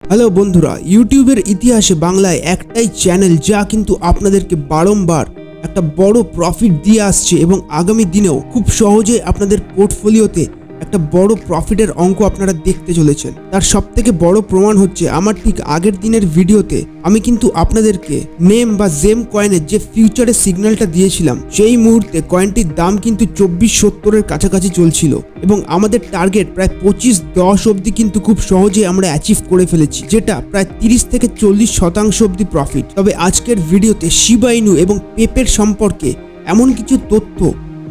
Hello বন্ধুরা, ইউটিউবের ইতিহাসে বাংলায় একটাই চ্যানেল যা কিন্তু আপনাদেরকে বারংবার একটা বড় প্রফিট দিয়ে আসছে এবং আগামী দিনেও খুব সহজে আপনাদের পোর্টফোলিওতে একটা বড় প্রফিটের অঙ্ক আপনারা দেখতে চলেছেন। তার সবথেকে বড় প্রমাণ হচ্ছে আমার ঠিক আগের দিনের ভিডিওতে আমি কিন্তু আপনাদেরকে নেম বা জেম কয়েনের যে ফিউচারের সিগন্যালটা দিয়েছিলাম, সেই মুহূর্তে কয়েনটির দাম কিন্তু 2470-এর কাছাকাছি চলছিল এবং আমাদের টার্গেট প্রায় 25-10 অবধি কিন্তু খুব সহজে আমরা অ্যাচিভ করে ফেলেছি, যেটা প্রায় 30-40% অবধি প্রফিট। তবে আজকের ভিডিওতে শিবা ইনু এবং পেপের সম্পর্কে এমন কিছু তথ্য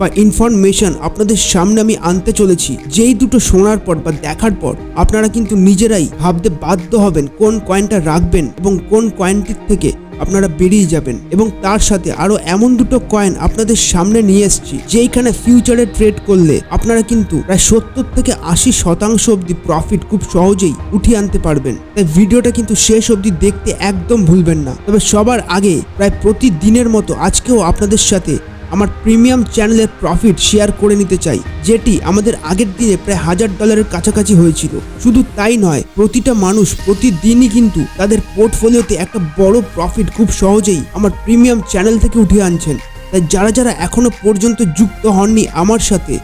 বা ইনফরমেশন আপনাদের সামনে আমি আনতে চলেছি, যেই দুটো শোনার পর বা দেখার পর আপনারা কিন্তু নিজেরাই ভাবতে বাধ্য হবেন কোন কয়েনটা রাখবেন এবং কোন কয়েনটির থেকে আপনারা বেরিয়ে যাবেন। এবং তার সাথে আরো এমন দুটো কয়েন আপনাদের সামনে নিয়ে এসেছি যেইখানে ফিউচারে ট্রেড করলে আপনারা কিন্তু প্রায় 70-80% অবধি প্রফিট খুব সহজেই উঠিয়ে আনতে পারবেন। তাই ভিডিওটা কিন্তু শেষ অবধি দেখতে একদম ভুলবেন না। তবে সবার আগে প্রায় প্রতিদিনের মতো আজকেও আপনাদের সাথে আমার প্রিমিয়াম চ্যানেলের প্রফিট শেয়ার করে নিতে চাই, যেটি আমাদের আগের দিনে প্রায় $1000 কাছাকাছি হয়েছিল। শুধু তাই নয়, প্রতিটা মানুষ প্রতিদিনই কিন্তু তাদের পোর্টফোলিওতে একটা বড় প্রফিট খুব সহজেই আমার প্রিমিয়াম চ্যানেল থেকে উঠিয়ে আনছেন। তাই যারা যারা এখনো পর্যন্ত যুক্ত হননি আমার সাথে,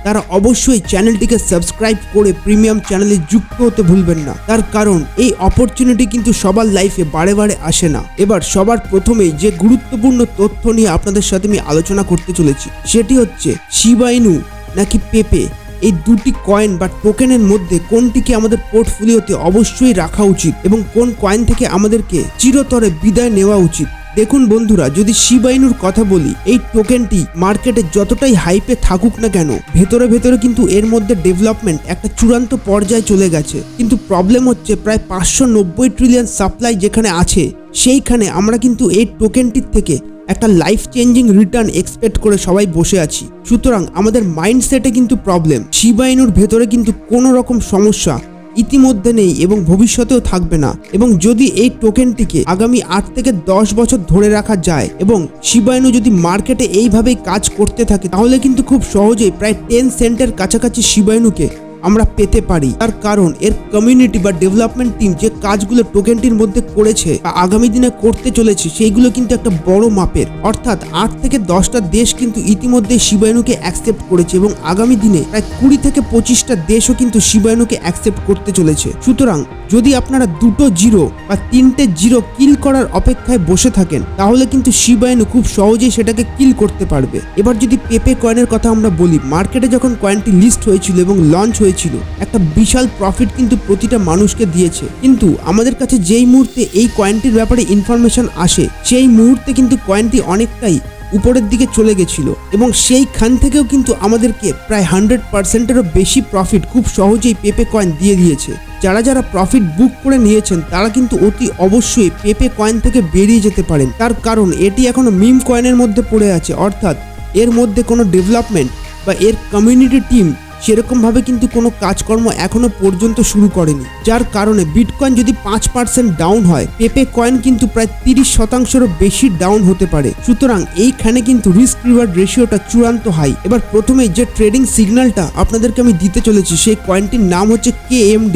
তারা অবশ্যই চ্যানেলটিকে সাবস্ক্রাইব করে প্রিমিয়াম চ্যানেলে যুক্ত হতে ভুলবেন না। তার কারণ এই অপরচুনিটি কিন্তু সবার লাইফে বারে বারে আসে না। এবার সবার প্রথমেই যে গুরুত্বপূর্ণ তথ্য নিয়ে আপনাদের সাথে আমি আলোচনা করতে চলেছি, সেটি হচ্ছে শিবা ইনু নাকি পেপে, এই দুটি কয়েন বা টোকেনের মধ্যে কোনটিকে আমাদের পোর্টফোলিওতে অবশ্যই রাখা উচিত এবং কোন কয়েন থেকে আমাদেরকে চিরতরে বিদায় নেওয়া উচিত। দেখুন বন্ধুরা, যদি শিবা ইনুর কথা বলি, এই টোকেনটি মার্কেটে যতটাই হাইপে থাকুক না কেন, ভেতরে ভেতরে কিন্তু এর মধ্যে ডেভেলপমেন্ট একটা চূড়ান্ত পর্যায়ে চলে গেছে। কিন্তু প্রবলেম হচ্ছে প্রায় 590 ট্রিলিয়ন সাপ্লাই যেখানে আছে, সেইখানে আমরা কিন্তু এই টোকেনটির থেকে একটা লাইফ চেঞ্জিং রিটার্ন এক্সপেক্ট করে সবাই বসে আছি। সুতরাং আমাদের মাইন্ডসেটে কিন্তু প্রবলেম। শিবা ইনুর ভেতরে কিন্তু কোনো রকম সমস্যা ইতিমধ্যে নেই এবং ভবিষ্যতেও থাকবে না। এবং যদি এই টোকেনটিকে আগামী 8 থেকে 10 বছর ধরে রাখা যায় এবং শিবা ইনু যদি মার্কেটে এইভাবেই কাজ করতে থাকে, তাহলে কিন্তু খুব সহজেই প্রায় 10 সেন্টের কাছাকাছি শিবা ইনুকে আমরা পেতে পারি। তার কারণ এর কমিউনিটি বা ডেভেলপমেন্ট টিম যে কাজগুলো টোকেনটির মধ্যে করেছে বা আগামী দিনে করতে চলেছে, সেইগুলো কিন্তু একটা বড় মাপের। অর্থাৎ 8 থেকে 10টা দেশ কিন্তু ইতিমধ্যে শিবা ইনুকে অ্যাকসেপ্ট করেছে এবং আগামী দিনে প্রায় 20 থেকে 25টা দেশও কিন্তু শিবা ইনুকে অ্যাকসেপ্ট করতে চলেছে। সুতরাং যদি আপনারা দুটো জিরো বা 3টে জিরো কিল করার অপেক্ষায় বসে থাকেন, তাহলে কিন্তু শিবা ইনু খুব সহজেই সেটাকে কিল করতে পারবে। এবার যদি পেপে কয়েনের কথা আমরা বলি, মার্কেটে যখন কয়েনটি লিস্ট হয়েছিল এবং লঞ্চ হয়েছিল, একটা বিশাল প্রফিট কিন্তু প্রতিটা মানুষকে দিয়েছে। কিন্তু আমাদের কাছে যেই মুহূর্তে এই কয়েনটির ব্যাপারে ইনফরমেশন আসে, সেই মুহূর্তে কিন্তু কয়েনটি অনেকটাই উপরের দিকে চলে গেছিল এবং সেইখান থেকেও কিন্তু আমাদেরকে প্রায় 100%-এরও বেশি প্রফিট খুব সহজেই পেপে কয়েন দিয়ে দিয়েছে। যারা যারা প্রফিট বুক করে নিয়েছেন, তারা কিন্তু অতি অবশ্যই পেপে কয়েন থেকে বেরিয়ে যেতে পারেন। তার কারণ এটি এখনো মিম কয়েনের মধ্যে পড়ে আছে, অর্থাৎ এর মধ্যে কোনো ডেভেলপমেন্ট বা এর কমিউনিটি টিম সেরকম ভাবে কিন্তু কোনো কাজকর্ম এখনো পর্যন্ত শুরু করেনি। যার কারণে বিটকয়েন যদি 5% ডাউন হয়, পেপে কয়েন কিন্তু প্রায় 30%-এরও বেশি ডাউন হতে পারে। সুতরাং এইখানে কিন্তু রিস্ক রিওয়ার্ড রেশিওটা চূড়ান্ত হাই। এবার প্রথমে যে ট্রেডিং সিগন্যালটা আপনাদেরকে আমি দিতে চলেছি, সেই কয়েনটির নাম হচ্ছে KMD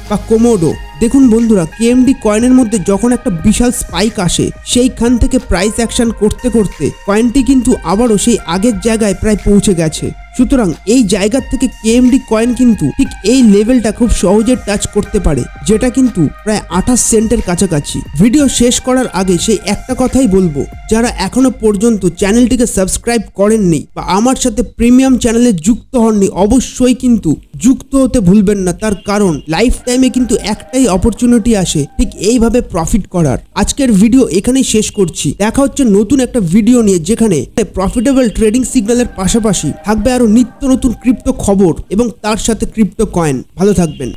বা কোমোডো। দেখুন বন্ধুরা, KMD কয়েনের মধ্যে যখন একটা বিশাল স্পাইক আসে, সেইখান থেকে প্রাইস অ্যাকশন করতে করতে কয়েনটি কিন্তু আবারও সেই আগের জায়গায় প্রায় পৌঁছে গেছে। সুতরাং এই জায়গা থেকে KMD কয়েন কিন্তু ঠিক এই লেভেলটা খুব সহজে টাচ করতে পারে, যেটা কিন্তু প্রায় 28 সেন্টের কাছাকাছি। ভিডিও শেষ করার আগে সেই একটা কথাই বলবো, যারা এখনো পর্যন্ত চ্যানেলটিকে সাবস্ক্রাইব করেননি বা আমার সাথে প্রিমিয়াম চ্যানেলে যুক্ত হননি, অবশ্যই কিন্তু যুক্ত হতে ভুলবেন না। তার কারণ লাইফ টাইমে কিন্তু একটাই অপরচুনিটি আসে ঠিক এইভাবে প্রফিট করার। আজকের ভিডিও এখানেই শেষ করছি। দেখা হচ্ছে নতুন একটা ভিডিও নিয়ে, যেখানে প্রফিটেবল ট্রেডিং সিগন্যালের পাশাপাশি থাকবে আরো নিত্য নতুন ক্রিপ্টো খবর এবং তার সাথে ক্রিপ্টো কয়েন। ভালো থাকবেন।